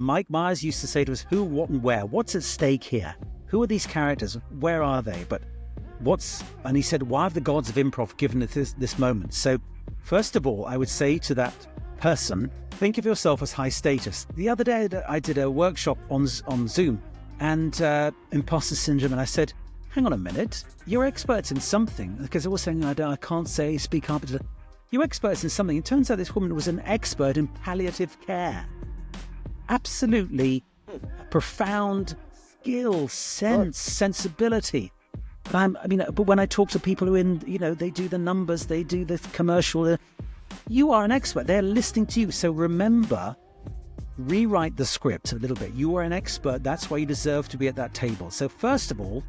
Mike Myers used to say to us, who, what, and where? What's at stake here? Who are these characters? Where are they? But and he said, why have the gods of improv given us this moment? So first of all, I would say to that person, think of yourself as high status. The other day, I did a workshop on Zoom and imposter syndrome, and I said, hang on a minute, you're experts in something, because they were saying, I can't speak up. You're experts in something. It turns out this woman was an expert in palliative care. Absolutely profound skill, sensibility. But when I talk to people who they do the numbers, they do the commercial, you are an expert. They're listening to you. So remember, rewrite the script a little bit. You are an expert. That's why you deserve to be at that table. So first of all,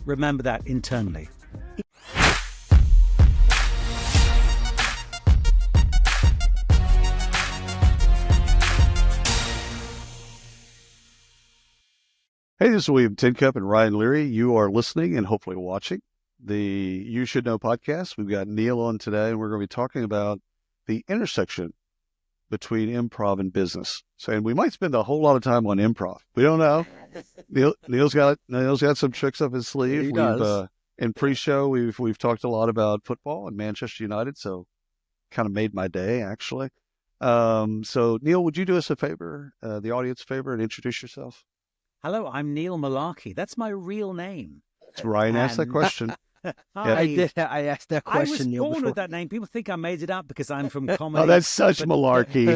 remember that internally. Hey, this is William Tincup and Ryan Leary. You are listening and hopefully watching the You Should Know podcast. We've got Neil on today, and we're going to be talking about the intersection between improv and business. So, and we might spend a whole lot of time on improv. We don't know. Neil's got some tricks up his sleeve. He does. In pre-show, we've talked a lot about football and Manchester United, so kind of made my day, actually. So, Neil, would you do us a favor, the audience a favor, and introduce yourself? Hello, I'm Neil Malarkey. That's my real name. Ryan asked that question. I did. I asked that question. I was Neil, born before. with that name. People think I made it up because I'm from comedy. Oh, that's such malarkey.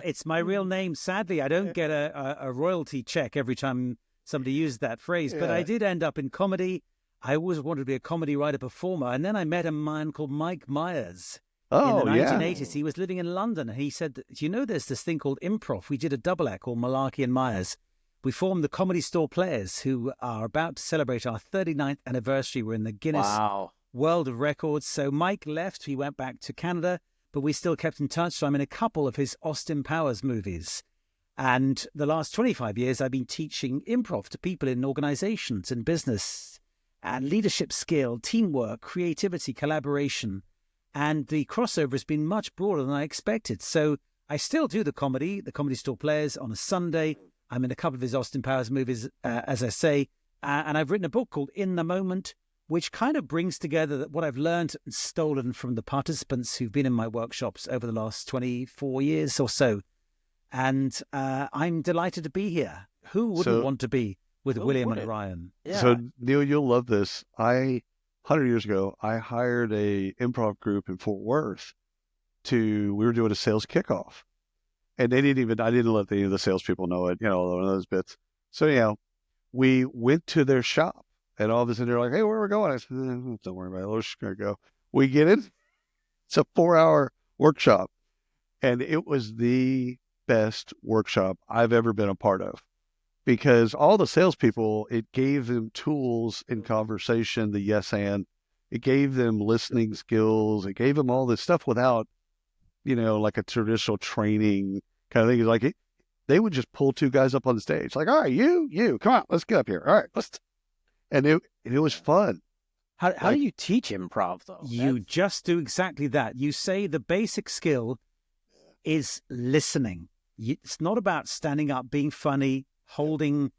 It's my real name. Sadly, I don't get a royalty check every time somebody uses that phrase. But I did end up in comedy. I always wanted to be a comedy writer performer. And then I met a man called Mike Myers. Oh, in the 1980s. yeah. He was living in London. He said, do you know there's this thing called improv? We did a double act called Malarkey and Myers. We formed the Comedy Store Players, who are about to celebrate our 39th anniversary. We're in the Guinness World of Records. So Mike left. He went back to Canada, but we still kept in touch. So I'm in a couple of his Austin Powers movies. And the last 25 years, I've been teaching improv to people in organizations and business and leadership skill, teamwork, creativity, collaboration. And the crossover has been much broader than I expected. So I still do the Comedy Store Players on a Sunday. I'm in a couple of his Austin Powers movies, as I say, and I've written a book called In the Moment, which kind of brings together what I've learned and stolen from the participants who've been in my workshops over the last 24 years or so. And I'm delighted to be here. Who wouldn't want to be with William and Ryan? Yeah. So, Neil, you'll love this. 100 years ago, I hired a improv group in Fort Worth we were doing a sales kickoff. And I didn't let any of the salespeople know it, one of those bits. So, we went to their shop, and all of a sudden they're like, hey, where are we going? I said, don't worry about it. We're just going to go. We get in. It's a 4-hour workshop, and it was the best workshop I've ever been a part of, because all the salespeople, it gave them tools in conversation, the yes and. It gave them listening skills. It gave them all this stuff without, like a traditional training kind of thing. It's like they would just pull two guys up on the stage, like, all right, you, come on, let's get up here. All right, and it was fun. How do you teach improv, though? You just do exactly that. You say the basic skill is listening. It's not about standing up, being funny, holding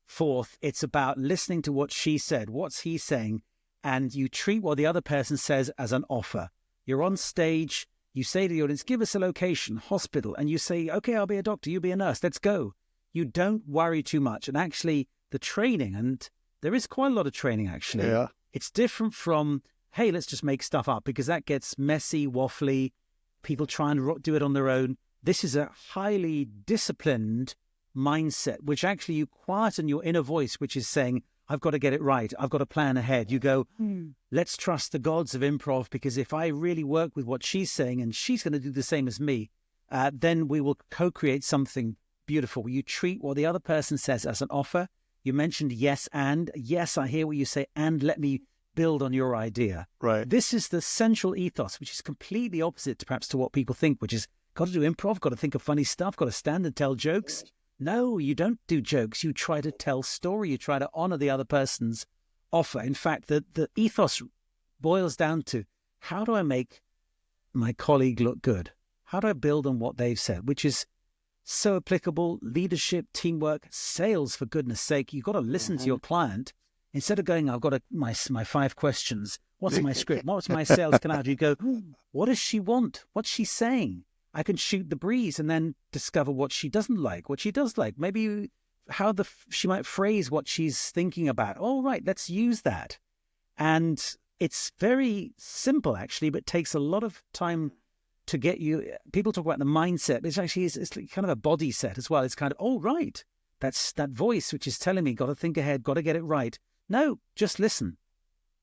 forth. It's about listening to what she said, what's he saying, and you treat what the other person says as an offer. You're on stage. You say to the audience, give us a location, hospital, and you say, okay, I'll be a doctor, you be a nurse, let's go. You don't worry too much. And actually, the training, and there is quite a lot of training, actually. Yeah. It's different from, hey, let's just make stuff up, because that gets messy, waffly. People try and do it on their own. This is a highly disciplined mindset, which actually you quieten your inner voice, which is saying, I've got to get it right. I've got to plan ahead. You go, let's trust the gods of improv, because if I really work with what she's saying and she's going to do the same as me, then we will co-create something beautiful. You treat what the other person says as an offer. You mentioned yes, and yes, I hear what you say, and let me build on your idea. Right. This is the central ethos, which is completely opposite to perhaps to what people think, which is got to do improv, got to think of funny stuff, got to stand and tell jokes. No, you don't do jokes. You try to tell story. You try to honor the other person's offer. In fact, the ethos boils down to, how do I make my colleague look good? How do I build on what they've said? Which is so applicable. Leadership, teamwork, sales, for goodness sake. You've got to listen to your client. Instead of going, I've got my 5 questions. What's my script? What's my sales canal? You go, what does she want? What's she saying? I can shoot the breeze and then discover what she doesn't like, what she does like. Maybe how she might phrase what she's thinking about. All right, let's use that. And it's very simple, actually, but takes a lot of time to get you. People talk about the mindset. It's actually it's kind of a body set as well. It's kind of, oh, right, that's that voice which is telling me, got to think ahead, got to get it right. No, just listen.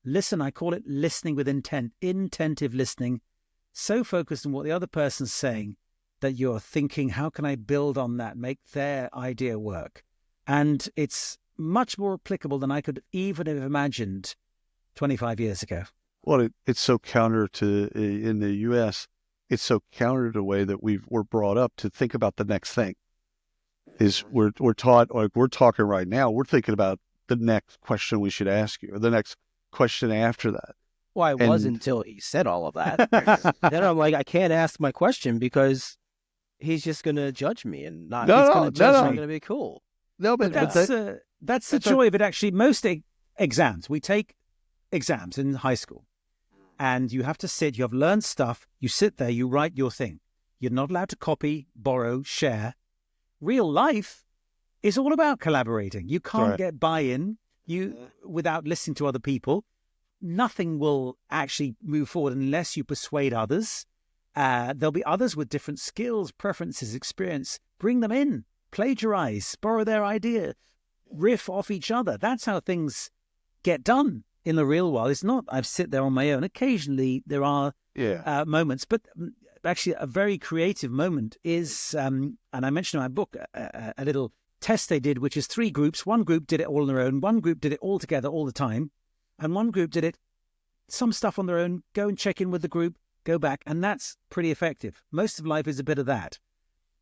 Listen, I call it listening with intent, intentive listening, so focused on what the other person's saying that you're thinking, how can I build on that, make their idea work? And it's much more applicable than I could even have imagined 25 years ago. Well, it's so counter to, in the U.S., it's so counter to the way that we're brought up to think about the next thing. Is we're taught, like we're talking right now, we're thinking about the next question we should ask you, or the next question after that. Well, I was until he said all of that. Then I'm like, I can't ask my question because he's just going to judge me and not. He's going to judge. Not going to be cool. No, but that's the joy of it. Actually, most exams, we take exams in high school, and you have to sit. You have learned stuff. You sit there. You write your thing. You're not allowed to copy, borrow, share. Real life is all about collaborating. You can't get buy-in without listening to other people. Nothing will actually move forward unless you persuade others. There'll be others with different skills, preferences, experience. Bring them in, plagiarize, borrow their idea, riff off each other. That's how things get done in the real world. It's not I sit there on my own. Occasionally there are moments, but actually a very creative moment is, and I mentioned in my book, a little test they did, which is 3 groups. One group did it all on their own. One group did it all together all the time. And one group did it, some stuff on their own, go and check in with the group, go back. And that's pretty effective. Most of life is a bit of that.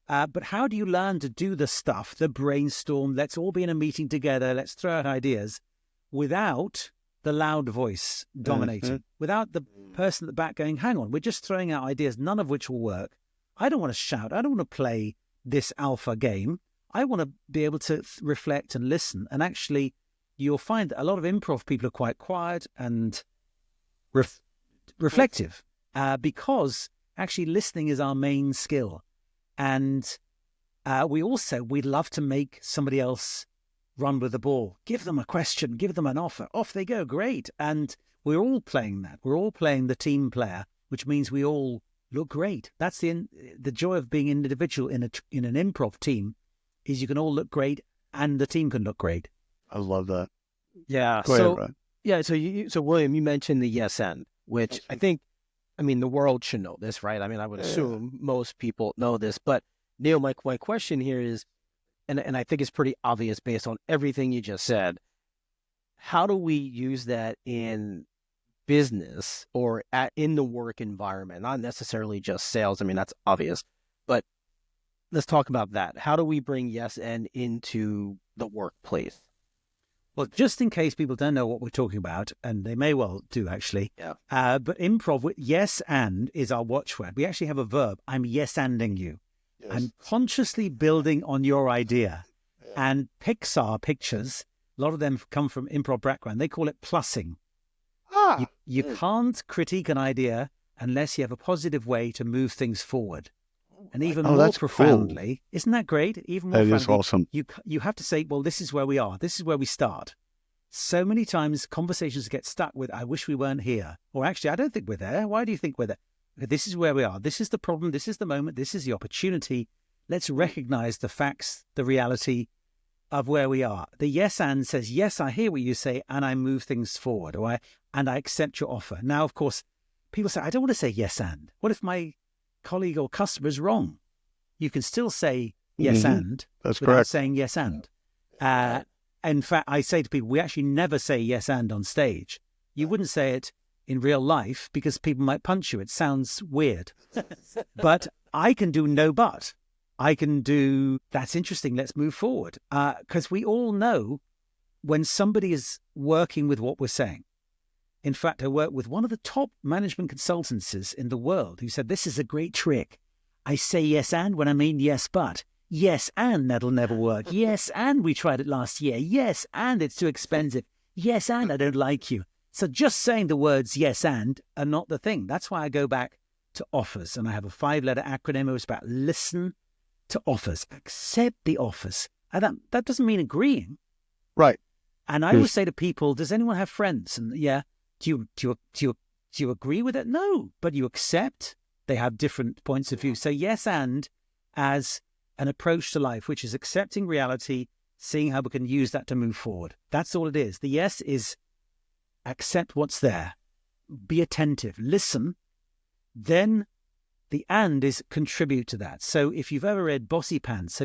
But how do you learn to do the stuff, the brainstorm, let's all be in a meeting together, let's throw out ideas, without the loud voice dominating, without the person at the back going, hang on, we're just throwing out ideas, none of which will work. I don't want to shout. I don't want to play this alpha game. I want to be able to reflect and listen. And actually, you'll find that a lot of improv people are quite quiet and reflective because actually listening is our main skill. And we'd love to make somebody else run with the ball. Give them a question, give them an offer. Off they go, great. And we're all playing that. We're all playing the team player, which means we all look great. That's the joy of being an individual in an improv team, is you can all look great and the team can look great. I love that. Yeah. Go ahead, Ryan. So William, you mentioned the yes and, which the world should know this, right? I mean, I would assume most people know this, but Neil, my question here is, and I think it's pretty obvious based on everything you just said, how do we use that in business or in the work environment? Not necessarily just sales. I mean, that's obvious, but let's talk about that. How do we bring yes and into the workplace? Well, just in case people don't know what we're talking about, and they may well do actually, but improv, yes and is our watchword. We actually have a verb. I'm yes-anding you. Yes. I'm consciously building on your idea. Yeah. And Pixar pictures, a lot of them come from improv background. They call it plussing. You can't critique an idea unless you have a positive way to move things forward. And even more profoundly, cool. Isn't that great? Even more profoundly, is awesome. You have to say, well, this is where we are. This is where we start. So many times conversations get stuck with, I wish we weren't here. Or actually, I don't think we're there. Why do you think we're there? This is where we are. This is the problem. This is the moment. This is the opportunity. Let's recognize the facts, the reality of where we are. The yes and says, yes, I hear what you say, and I move things forward, and I accept your offer. Now, of course, people say, I don't want to say yes and. What if my colleague or customer is wrong? You can still say yes and That's without correct. saying yes and. In fact, I say to people, we actually never say yes and on stage. You wouldn't say it in real life because people might punch you. It sounds weird. But I can do no but. I can do, that's interesting, let's move forward. Because we all know when somebody is working with what we're saying. In fact, I worked with one of the top management consultancies in the world who said, this is a great trick. I say yes and when I mean yes but. Yes, and that'll never work. Yes, and we tried it last year. Yes, and it's too expensive. Yes, and I don't like you. So just saying the words yes and are not the thing. That's why I go back to offers. And I have a 5-letter acronym. It was about listen to offers. Accept the offers. And that doesn't mean agreeing. Right. And I always say to people, does anyone have friends? And yeah, do you agree with it? No, but you accept. They have different points of view. So yes and as an approach to life, which is accepting reality, seeing how we can use that to move forward. That's all it is. The yes is accept what's there, be attentive, listen. Then the and is contribute to that. So if you've ever read Bossy Pants,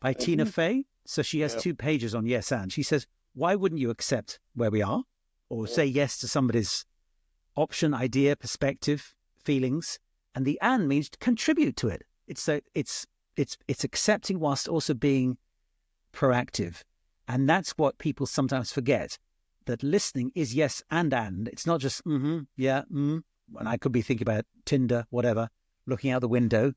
by Tina Fey? So she has 2 pages on yes and. She says, why wouldn't you accept where we are or say yes to somebody's option, idea, perspective, feelings? And the and means to contribute to it. It's accepting whilst also being proactive. And that's what people sometimes forget, that listening is yes and. It's not just, yeah, and I could be thinking about Tinder, whatever, looking out the window.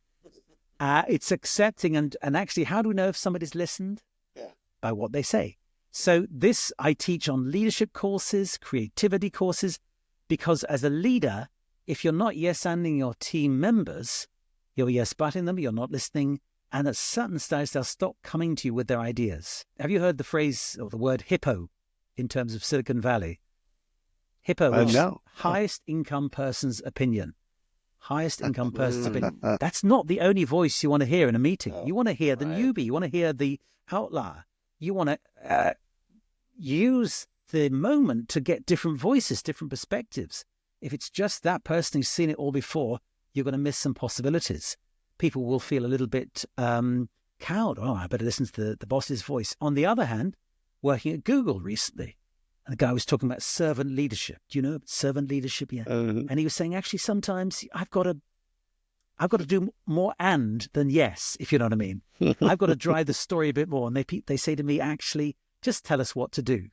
It's accepting and actually, how do we know if somebody's listened? Yeah. By what they say. So this I teach on leadership courses, creativity courses, because as a leader, if you're not yes-anding your team members, you're yes-butting them, you're not listening, and at certain stage, they'll stop coming to you with their ideas. Have you heard the phrase or the word hippo in terms of Silicon Valley? Hippo is highest income person's opinion. Highest income person's opinion. That's not the only voice you want to hear in a meeting. You want to hear the newbie. You want to hear the outlier. You want to use the moment to get different voices, different perspectives. If it's just that person who's seen it all before, you're going to miss some possibilities. People will feel a little bit cowed. Oh, I better listen to the boss's voice. On the other hand, working at Google recently, and the guy was talking about servant leadership. Do you know servant leadership? Yeah. And he was saying, actually, sometimes I've got to do more and than yes, if you know what I mean. I've got to drive the story a bit more. And they say to me, actually, just tell us what to do.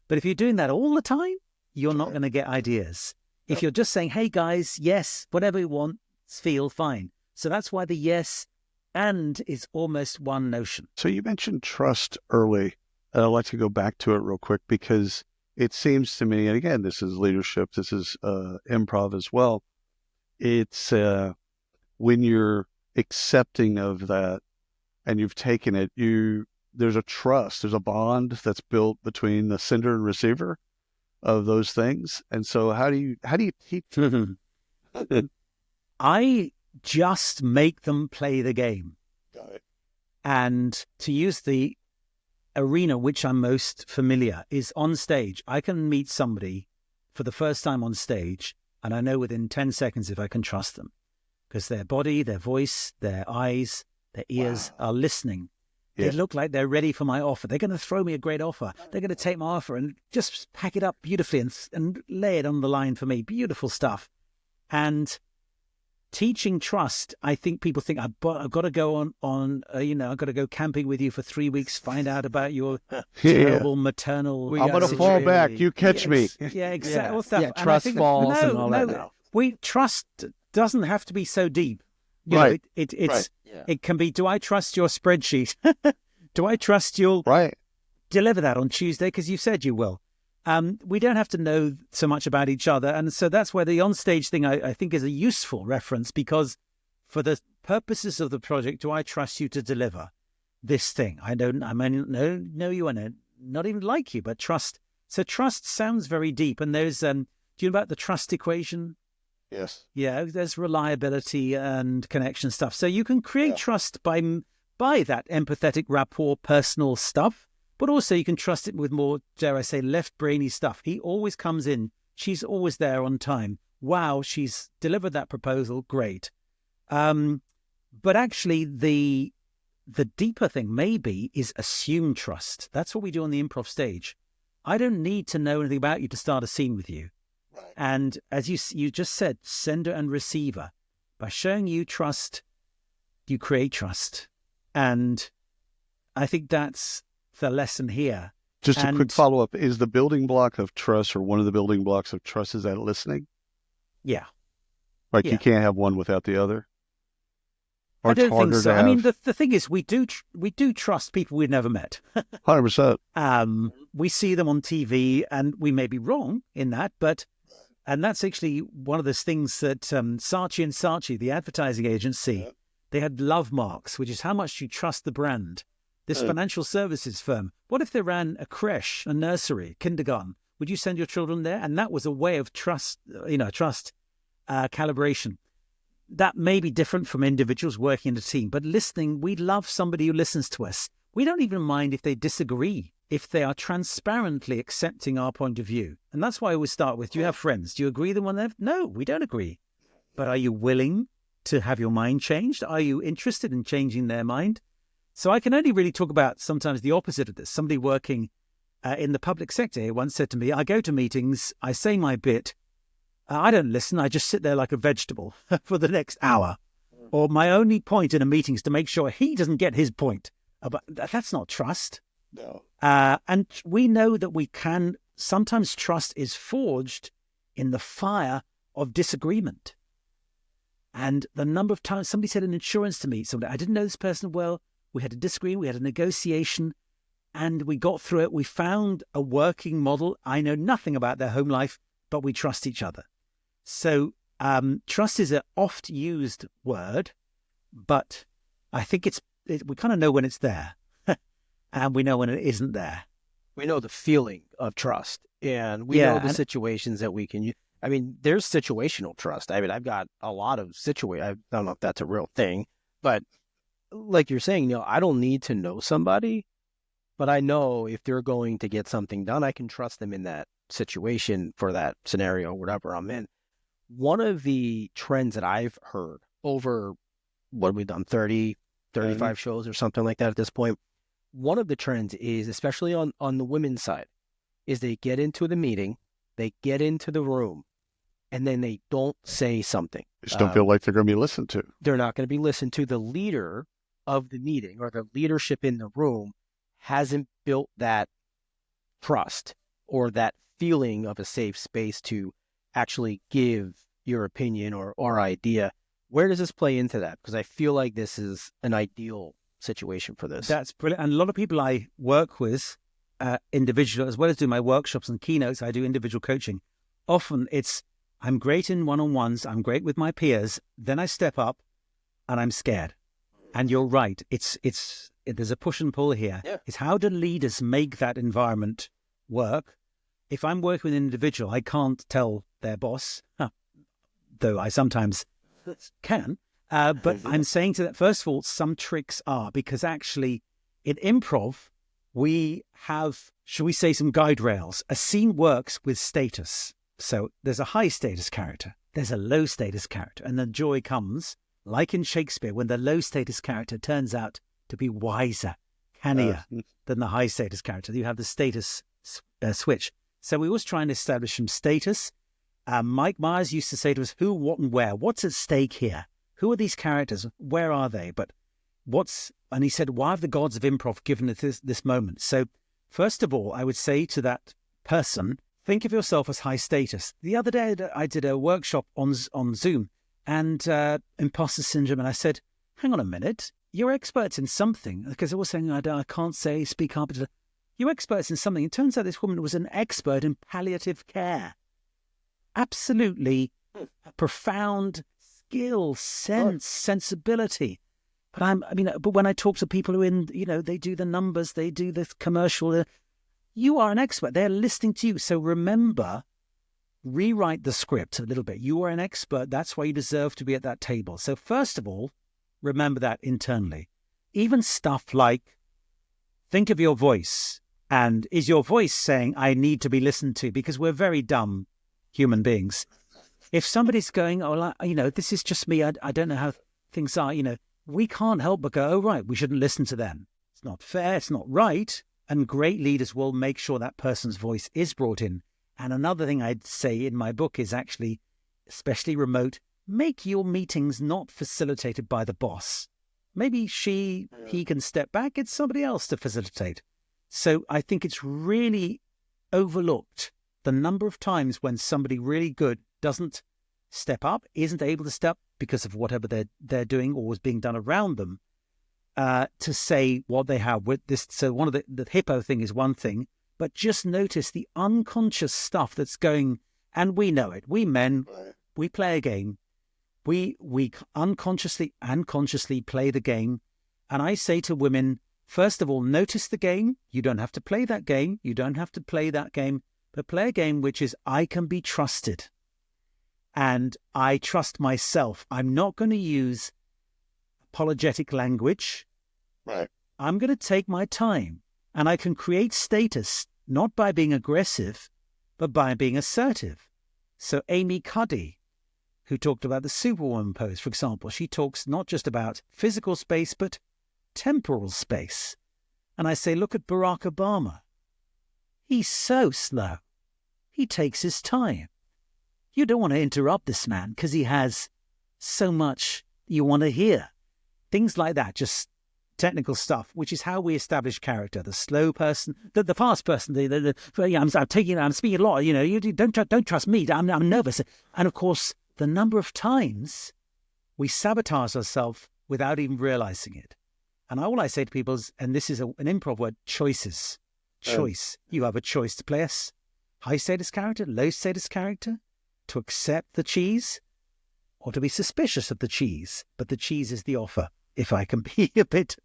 But if you're doing that all the time, you're not going to get ideas. If you're just saying, hey, guys, yes, whatever you want, feel fine. So that's why the yes and is almost one notion. So you mentioned trust early, and I'd like to go back to it real quick because it seems to me, and again, this is leadership, this is improv as well. It's when you're accepting of that and you've taken it, there's a trust, there's a bond that's built between the sender and receiver of those things. And so how do you teach? I just make them play the game. Got it. And to use the arena which I'm most familiar is on stage. I can meet somebody for the first time on stage, and I know within 10 seconds if I can trust them, because their body, their voice, their eyes, their ears are listening. They look like they're ready for my offer. They're going to throw me a great offer. They're going to take my offer and just pack it up beautifully and lay it on the line for me. Beautiful stuff. And teaching trust, I think people think I've got to go I've got to go camping with you for 3 weeks, find out about your terrible maternal. I'm going to fall back. You catch me. Yeah, exactly. All stuff. Yeah, trust falls and all that. No, trust doesn't have to be so deep. Right. It can be, do I trust your spreadsheet? Do I trust you'll deliver that on Tuesday because you said you will? We don't have to know so much about each other. And so that's where the onstage thing, I think, is a useful reference, because for the purposes of the project, do I trust you to deliver this thing? I may not know you and not even like you, but trust. So trust sounds very deep. And there's, do you know about the trust equation? Yes. Yeah, there's reliability and connection stuff. So you can create trust by that empathetic rapport, personal stuff, but also you can trust it with more, dare I say, left-brainy stuff. He always comes in. She's always there on time. Wow, she's delivered that proposal. Great. But actually, the deeper thing maybe is assume trust. That's what we do on the improv stage. I don't need to know anything about you to start a scene with you. And as you just said, sender and receiver. By showing you trust, you create trust. And I think that's the lesson here. Just a quick follow-up. Is the building block of trust, or one of the building blocks of trust, is that listening? Yeah. Like you can't have one without the other? Or I don't it's think harder so. to I mean, have the thing is, we do trust people we've never met. 100%. We see them on TV, and we may be wrong in that, and that's actually one of those things that Saatchi and Saatchi, the advertising agency, they had love marks, which is how much you trust the brand. This financial services firm, what if they ran a creche, a nursery, kindergarten? Would you send your children there? And that was a way of trust calibration. That may be different from individuals working in a team, but listening, we love somebody who listens to us. We don't even mind if they disagree, if they are transparently accepting our point of view. And that's why I always start with, do you have friends? Do you agree with them on that? No, we don't agree. But are you willing to have your mind changed? Are you interested in changing their mind? So I can only really talk about sometimes the opposite of this. Somebody working in the public sector once said to me, I go to meetings, I say my bit, I don't listen, I just sit there like a vegetable for the next hour. Or my only point in a meeting is to make sure he doesn't get his point. But that's not trust. No. And we know that we can, sometimes trust is forged in the fire of disagreement. And the number of times somebody said in insurance to me, I didn't know this person well, we had a disagreement, we had a negotiation, and we got through it. We found a working model. I know nothing about their home life, but we trust each other. So trust is an oft used word, but I think we kind of know when it's there and we know when it isn't there. We know the feeling of trust, and we know the situations that we can use. I mean, there's situational trust. I mean, I've got a lot of I don't know if that's a real thing, but like you're saying, I don't need to know somebody, but I know if they're going to get something done, I can trust them in that situation for that scenario, whatever I'm in. One of the trends that I've heard over what we've done, 30, 35 shows or something like that at this point, one of the trends is, especially on the women's side, is they get into the meeting, they get into the room, and then they don't say something. They just don't feel like they're going to be listened to. They're not going to be listened to. The leader of the meeting or the leadership in the room hasn't built that trust or that feeling of a safe space to actually give your opinion or idea. Where does this play into that? Because I feel like this is an ideal situation for this. That's brilliant. And a lot of people I work with, individual, as well as do my workshops and keynotes, I do individual coaching. Often I'm great in one-on-ones, I'm great with my peers, then I step up and I'm scared. And you're right, there's a push and pull here. Yeah. It's how do leaders make that environment work? If I'm working with an individual, I can't tell their boss, though I sometimes can. But I'm saying to that, first of all, some tricks are, because actually in improv, we have, shall we say, some guide rails. A scene works with status. So there's a high status character, there's a low status character, and the joy comes, like in Shakespeare, when the low status character turns out to be wiser, cannier than the high status character. You have the status switch. So we always try and establish some status. Mike Myers used to say to us, who, what, and where? What's at stake here? Who are these characters? Where are they? But and he said, why have the gods of improv given us this moment? So first of all, I would say to that person, think of yourself as high status. The other day, I did a workshop on Zoom and imposter syndrome. And I said, hang on a minute, you're experts in something. Because they were saying, I can't speak up. You're experts in something. It turns out this woman was an expert in palliative care. Absolutely profound skill, sensibility. But when I talk to people who they do the numbers, they do the commercial, you are an expert. They're listening to you. So remember, rewrite the script a little bit. You are an expert. That's why you deserve to be at that table. So first of all, remember that internally. Even stuff like, think of your voice. And is your voice saying, I need to be listened to? Because we're very dumb human beings. If somebody's going, this is just me, I don't know how things are, we can't help but go, oh, right, we shouldn't listen to them. It's not fair, it's not right. And great leaders will make sure that person's voice is brought in. And another thing I'd say in my book is actually, especially remote, make your meetings not facilitated by the boss. Maybe he can step back, it's somebody else to facilitate. So I think it's really overlooked the number of times when somebody really good doesn't step up, isn't able to step, because of whatever they're doing or was being done around them, to say what they have with this. So one of the hippo thing is one thing, but just notice the unconscious stuff that's going, and we know it. We men, we play a game. We unconsciously and consciously play the game. And I say to women, first of all, notice the game. You don't have to play that game. You don't have to play that game, but play a game which is, I can be trusted. And I trust myself. I'm not going to use apologetic language. Right. I'm going to take my time, and I can create status not by being aggressive, but by being assertive. So Amy Cuddy, who talked about the Superwoman pose, for example, she talks not just about physical space, but temporal space. And I say, look at Barack Obama. He's so slow. He takes his time. You don't want to interrupt this man because he has so much you want to hear. Things like that, just technical stuff, which is how we establish character. The slow person, the fast person, I'm speaking a lot, you don't trust me, I'm nervous. And of course, the number of times we sabotage ourselves without even realizing it. And all I say to people is, and this is an improv word, choices. Choice. You have a choice to play a high status character, low status character, to accept the cheese, or to be suspicious of the cheese. But the cheese is the offer, if I can be a bit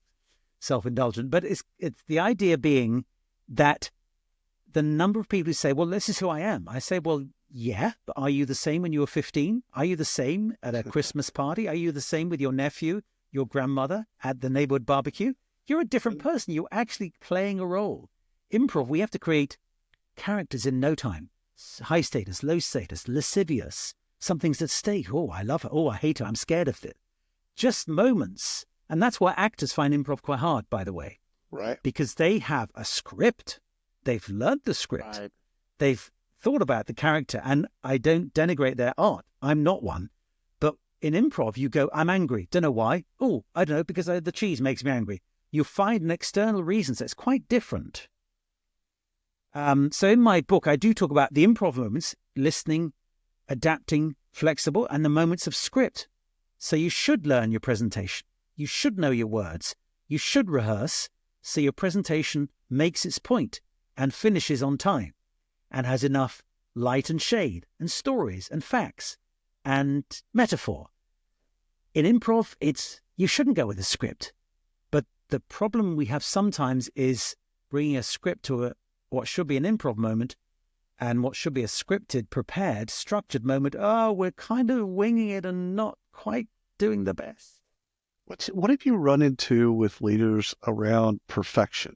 self-indulgent. But it's the idea being that the number of people who say, well, this is who I am. I say, well, yeah, but are you the same when you were 15? Are you the same at a Christmas party? Are you the same with your nephew, your grandmother at the neighborhood barbecue? You're a different person. You're actually playing a role. Improv, we have to create characters in no time. High status, low status, lascivious, something's at stake. Oh, I love her. Oh, I hate her. I'm scared of it. Just moments. And that's why actors find improv quite hard, by the way. Right. Because they have a script. They've learned the script. Right. They've thought about the character. And I don't denigrate their art. I'm not one. But in improv, you go, I'm angry. Don't know why. Oh, I don't know, because the cheese makes me angry. You find an external reason. So it's quite different. So in my book, I do talk about the improv moments, listening, adapting, flexible, and the moments of script. So you should learn your presentation. You should know your words. You should rehearse so your presentation makes its point and finishes on time and has enough light and shade and stories and facts and metaphor. In improv, you shouldn't go with a script. But the problem we have sometimes is bringing a script to what should be an improv moment and what should be a scripted, prepared, structured moment. Oh, we're kind of winging it and not quite doing the best. What have you run into with leaders around perfection?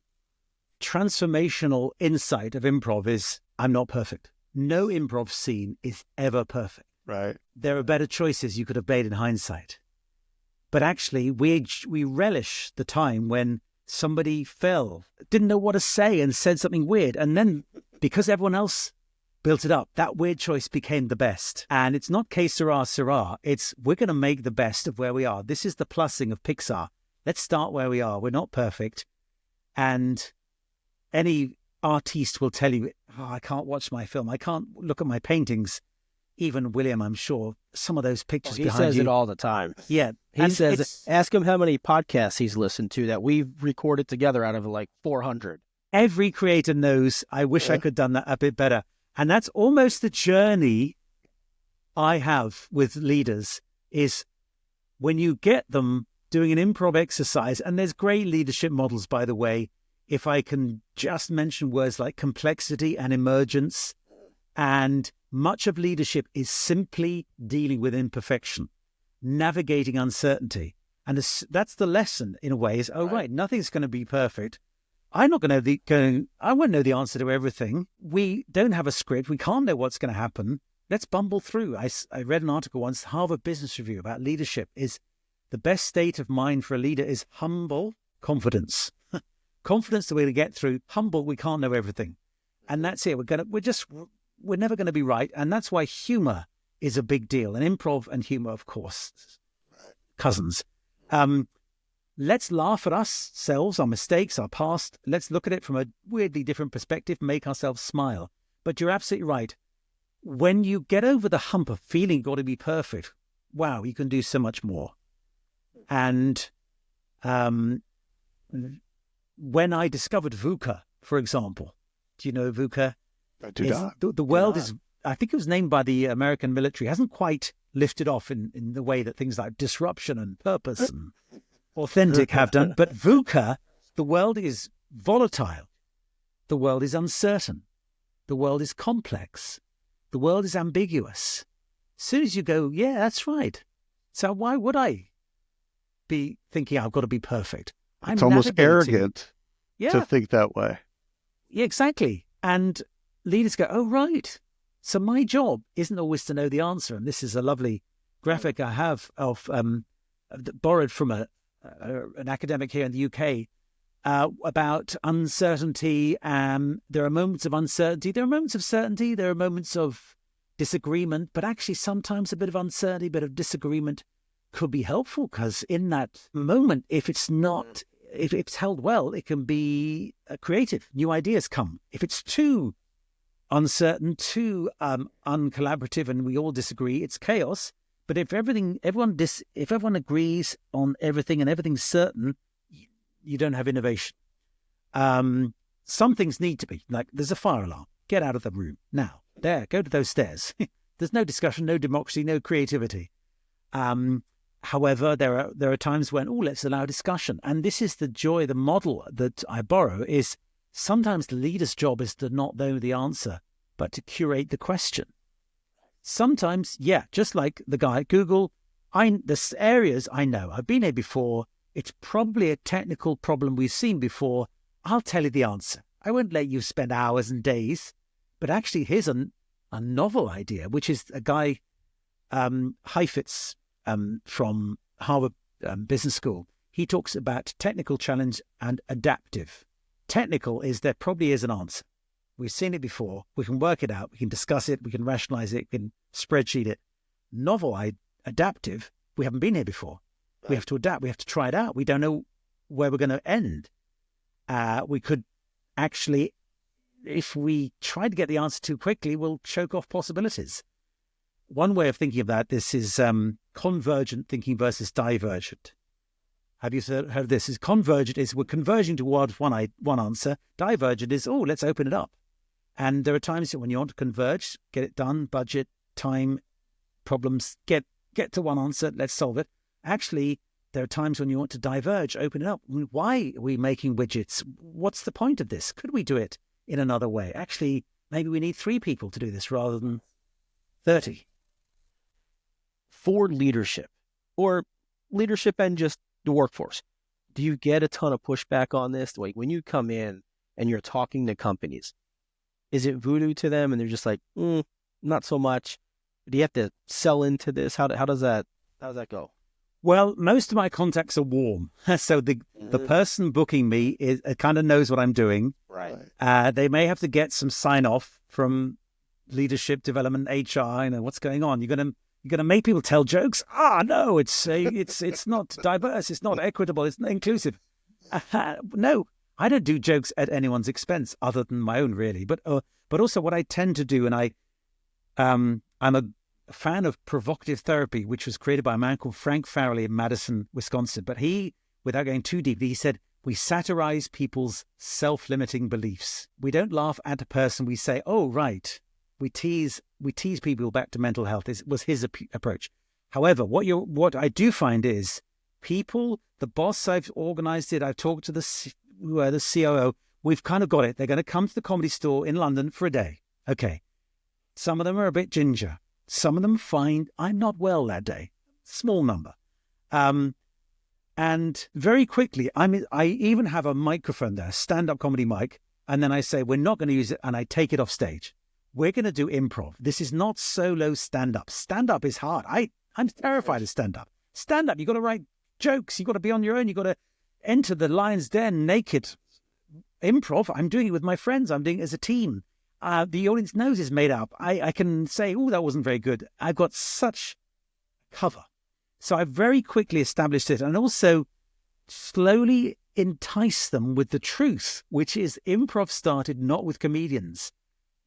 Transformational insight of improv is, I'm not perfect. No improv scene is ever perfect. Right. There are better choices you could have made in hindsight. But actually, we relish the time when somebody fell, didn't know what to say and said something weird. And then because everyone else built it up, that weird choice became the best. And it's not que sera, sera. It's we're going to make the best of where we are. This is the plusing of Pixar. Let's start where we are. We're not perfect. And any artiste will tell you, I can't watch my film. I can't look at my paintings. Even William, I'm sure, some of those pictures behind you. He says it all the time. Yeah. He says it. Ask him how many podcasts he's listened to that we've recorded together out of like 400. Every creator knows, I wish I could have done that a bit better. And that's almost the journey I have with leaders is when you get them doing an improv exercise, and there's great leadership models, by the way, if I can just mention words like complexity and emergence. And much of leadership is simply dealing with imperfection, navigating uncertainty. And that's the lesson in a way is, right, nothing's going to be perfect. I'm not going to I won't know the answer to everything. We don't have a script. We can't know what's going to happen. Let's bumble through. I read an article once, Harvard Business Review, about leadership is the best state of mind for a leader is humble confidence. Confidence that we're going to get through. Humble, we can't know everything. And that's it. We're never going to be right. And that's why humor is a big deal. And improv and humor, of course, cousins. Let's laugh at ourselves, our mistakes, our past. Let's look at it from a weirdly different perspective, make ourselves smile. But you're absolutely right. When you get over the hump of feeling you've got to be perfect, wow, you can do so much more. And when I discovered VUCA, for example, do you know VUCA? I do not. The world is, I think it was named by the American military, hasn't quite lifted off in the way that things like disruption and purpose and authentic have done. But VUCA, the world is volatile. The world is uncertain. The world is complex. The world is ambiguous. As soon as you go, yeah, that's right. So why would I be thinking I've got to be perfect? It's almost arrogant to think that way. Yeah, exactly. And leaders go, oh, right. So my job isn't always to know the answer. And this is a lovely graphic I have of borrowed from an academic here in the UK about uncertainty. There are moments of uncertainty. There are moments of certainty. There are moments of disagreement. But actually, sometimes a bit of uncertainty, a bit of disagreement could be helpful, because in that moment, if it's held well, it can be creative. New ideas come. If it's too uncertain, too uncollaborative, and we all disagree, it's chaos. But if everyone agrees on everything and everything's certain, you don't have innovation. Some things need to be, like there's a fire alarm. Get out of the room now. There, go to those stairs. There's no discussion, no democracy, no creativity. However, there are times when, let's allow discussion. And this is the joy, the model that I borrow is sometimes the leader's job is to not know the answer, but to curate the question. Sometimes, just like the guy at Google, the areas I know, I've been here before, it's probably a technical problem we've seen before. I'll tell you the answer. I won't let you spend hours and days. But actually, here's a novel idea, which is a guy, Heifetz, from Harvard Business School. He talks about technical challenge and adaptive. Technical is there probably is an answer. We've seen it before. We can work it out. We can discuss it. We can rationalize it. We can spreadsheet it. Novel, adaptive, we haven't been here before. We have to adapt. We have to try it out. We don't know where we're going to end. We could actually, if we try to get the answer too quickly, we'll choke off possibilities. One way of thinking of that, this is convergent thinking versus divergent. Have you heard of this? Convergent is we're converging towards one answer. Divergent is, let's open it up. And there are times when you want to converge, get it done, budget, time, problems, get to one answer, let's solve it. Actually, there are times when you want to diverge, open it up. Why are we making widgets? What's the point of this? Could we do it in another way? Actually, maybe we need 3 people to do this rather than 30. For leadership, or leadership and just the workforce, do you get a ton of pushback on this? Like when you come in and you're talking to companies, is it voodoo to them and they're just like, not so much? Do you have to sell into this? How does that go? Well, most of my contacts are warm. So the person booking me kind of knows what I'm doing. Right. They may have to get some sign off from leadership development, HR, what's going on. You're going to make people tell jokes? No, it's not diverse, it's not equitable, it's not inclusive. No, I don't do jokes at anyone's expense other than my own, really. But also what I tend to do, and I'm a fan of provocative therapy, which was created by a man called Frank Farrelly in Madison, Wisconsin. But he, without going too deep, he said, we satirize people's self-limiting beliefs. We don't laugh at a person, we say, oh, right. We tease people back to mental health. Was his approach. However, what I do find is people, the boss, I've organized it. I've talked to the COO. We've kind of got it. They're going to come to the Comedy Store in London for a day. Okay. Some of them are a bit ginger. Some of them find I'm not well that day. Small number. And very quickly, I even have a microphone there, stand-up comedy mic. And then I say, we're not going to use it. And I take it off stage. We're going to do improv. This is not solo stand-up. Stand-up is hard. I'm terrified of stand-up. Stand-up, you've got to write jokes. You've got to be on your own. You've got to enter the lion's den naked. Improv, I'm doing it with my friends. I'm doing it as a team. The audience knows it's made up. I can say, that wasn't very good. I've got such cover. So I very quickly established it and also slowly entice them with the truth, which is improv started not with comedians,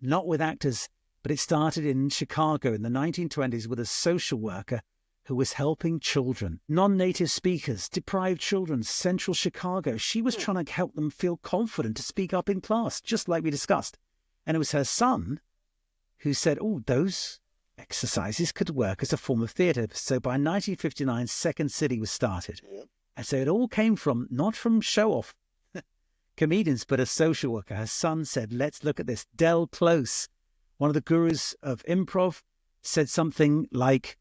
not with actors, but it started in Chicago in the 1920s with a social worker who was helping children, non-native speakers, deprived children, Central Chicago. She was trying to help them feel confident to speak up in class, just like we discussed. And it was her son who said, oh, those exercises could work as a form of theatre. So by 1959, Second City was started. And so it all came from, not from show-off comedians, but a social worker. Her son said, let's look at this. Del Close, one of the gurus of improv, said something like,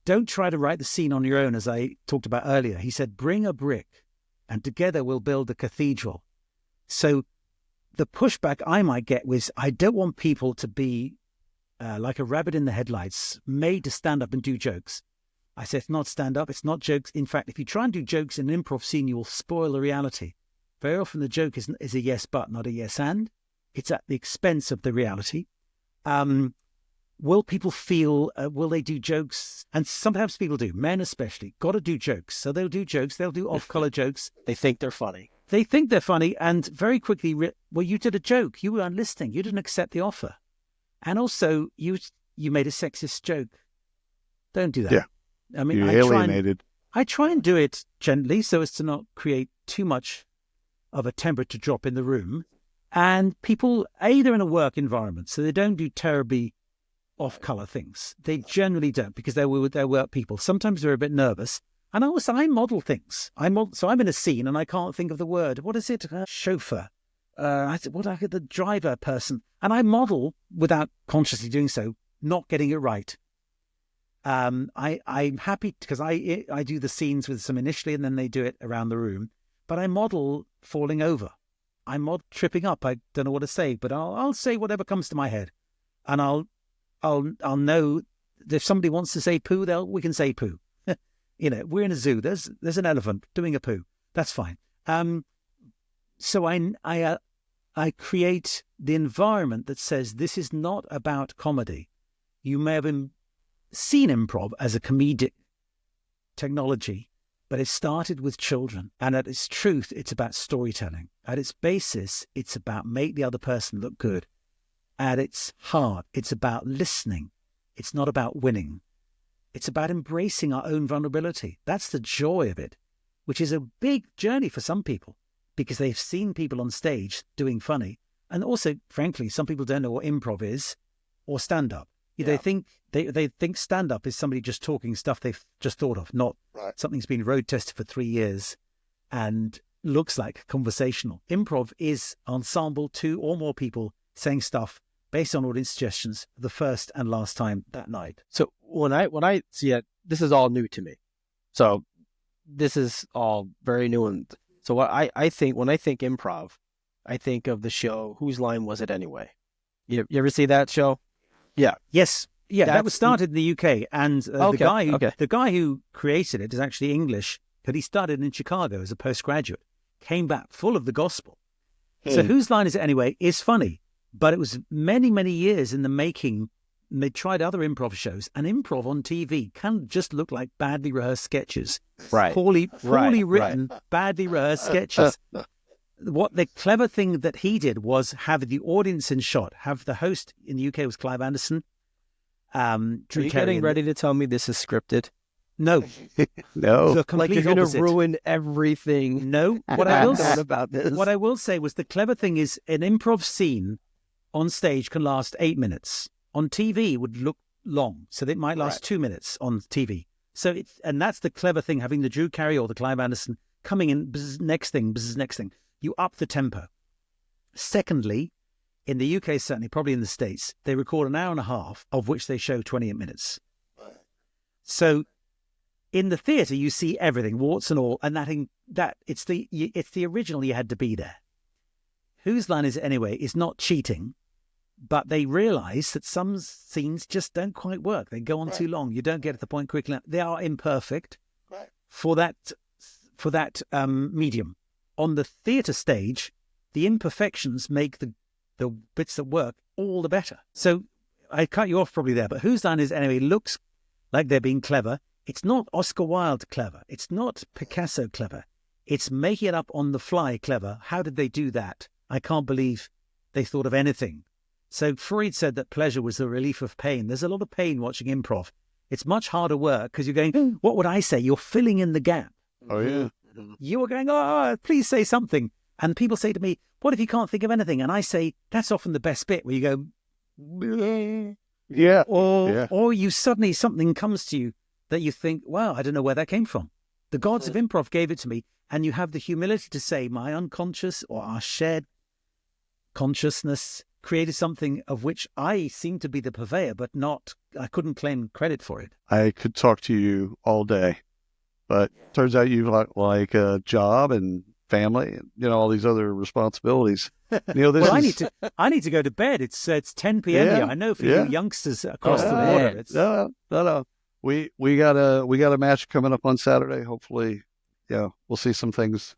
don't try to write the scene on your own, as I talked about earlier. He said, bring a brick and together we'll build a cathedral. So the pushback I might get was, I don't want people to be like a rabbit in the headlights, made to stand up and do jokes. I said, it's not stand up, it's not jokes. In fact, if you try and do jokes in an improv scene, you will spoil the reality. Very often the joke is a yes but, not a yes and. It's at the expense of the reality. Will people feel, will they do jokes? And sometimes people do, men especially, got to do jokes. So they'll do jokes, they'll do off-color jokes. They think they're funny. They think they're funny, and very quickly, well, you did a joke, you weren't listening, you didn't accept the offer. And also, you made a sexist joke. Don't do that. Yeah. I mean, You're alienated. I try and do it gently so as to not create too much of a temperature drop in the room. And people, they're in a work environment, so they don't do terribly off-color things. They generally don't, because they're work people. Sometimes they're a bit nervous. And also, I model things. So I'm in a scene and I can't think of the word. What is it? Chauffeur. The driver person. And I model, without consciously doing so, not getting it right. I'm happy because I do the scenes with them initially and then they do it around the room. But I model falling over. I model tripping up. I don't know what to say, but I'll say whatever comes to my head. And I'll know if somebody wants to say poo, we can say poo. We're in a zoo. There's an elephant doing a poo. That's fine. So I create the environment that says this is not about comedy. You may have seen improv as a comedic technology, but it started with children. And at its truth, it's about storytelling. At its basis, it's about make the other person look good. At its heart, it's about listening. It's not about winning. It's about embracing our own vulnerability. That's the joy of it, which is a big journey for some people because they've seen people on stage doing funny. And also, frankly, some people don't know what improv is or stand-up. Yeah. They think stand-up is somebody just talking stuff they've just thought of, not something's been road tested for 3 years and looks like conversational. Improv is ensemble, 2 or more people saying stuff based on audience suggestions for the first and last time that night. So when I see it, this is all new to me. So this is all very new. And so what I think, when I think improv, I think of the show, Whose Line Was It Anyway? You ever see that show? Yeah. Yes. Yeah, that was started in the UK. And the guy who created it is actually English, but he started in Chicago as a postgraduate, came back full of the gospel. So Whose Line Is It Anyway is funny. But it was many, many years in the making. They tried other improv shows, and improv on TV can just look like badly rehearsed sketches. Right. Poorly written, badly rehearsed sketches. What the clever thing that he did was have the audience in shot, have the host in the UK was Clive Anderson. Are you getting ready to tell me this is scripted? No. No. Like you're going to ruin everything. No. What I will about this. What I will say was the clever thing is an improv scene on stage can last 8 minutes. On TV it would look long, so it might last 2 minutes on TV. So and that's the clever thing, having the Drew Carey or the Clive Anderson coming in, bzz, next thing. You up the tempo. Secondly, in the UK, certainly, probably in the States, they record an hour and a half, of which they show 28 minutes. So in the theatre, you see everything, warts and all, and that it's the original. You had to be there. Whose Line Is It Anyway is not cheating, but they realise that some scenes just don't quite work. They go on too long. You don't get to the point quickly enough. They are imperfect for that medium. On the theatre stage, the imperfections make the bits that work all the better. So I cut you off probably there, but Whose Line Is It Anyway looks like they're being clever. It's not Oscar Wilde clever. It's not Picasso clever. It's making it up on the fly clever. How did they do that? I can't believe they thought of anything. So Freud said that pleasure was the relief of pain. There's a lot of pain watching improv. It's much harder work because you're going, what would I say? You're filling in the gap. Oh, yeah. You are going, oh, please say something. And people say to me, what if you can't think of anything? And I say, that's often the best bit where you go, bleh. Yeah. Or you suddenly, something comes to you that you think, wow, I don't know where that came from. The gods of improv gave it to me. And you have the humility to say, my unconscious or our shared consciousness created something of which I seem to be the purveyor, but I couldn't claim credit for it. I could talk to you all day, but turns out you like a job and family and, all these other responsibilities. Well, I need to go to bed. It's 10 p.m. here. I know for you youngsters across the border. No. We got a match coming up on Saturday. Hopefully, we'll see some things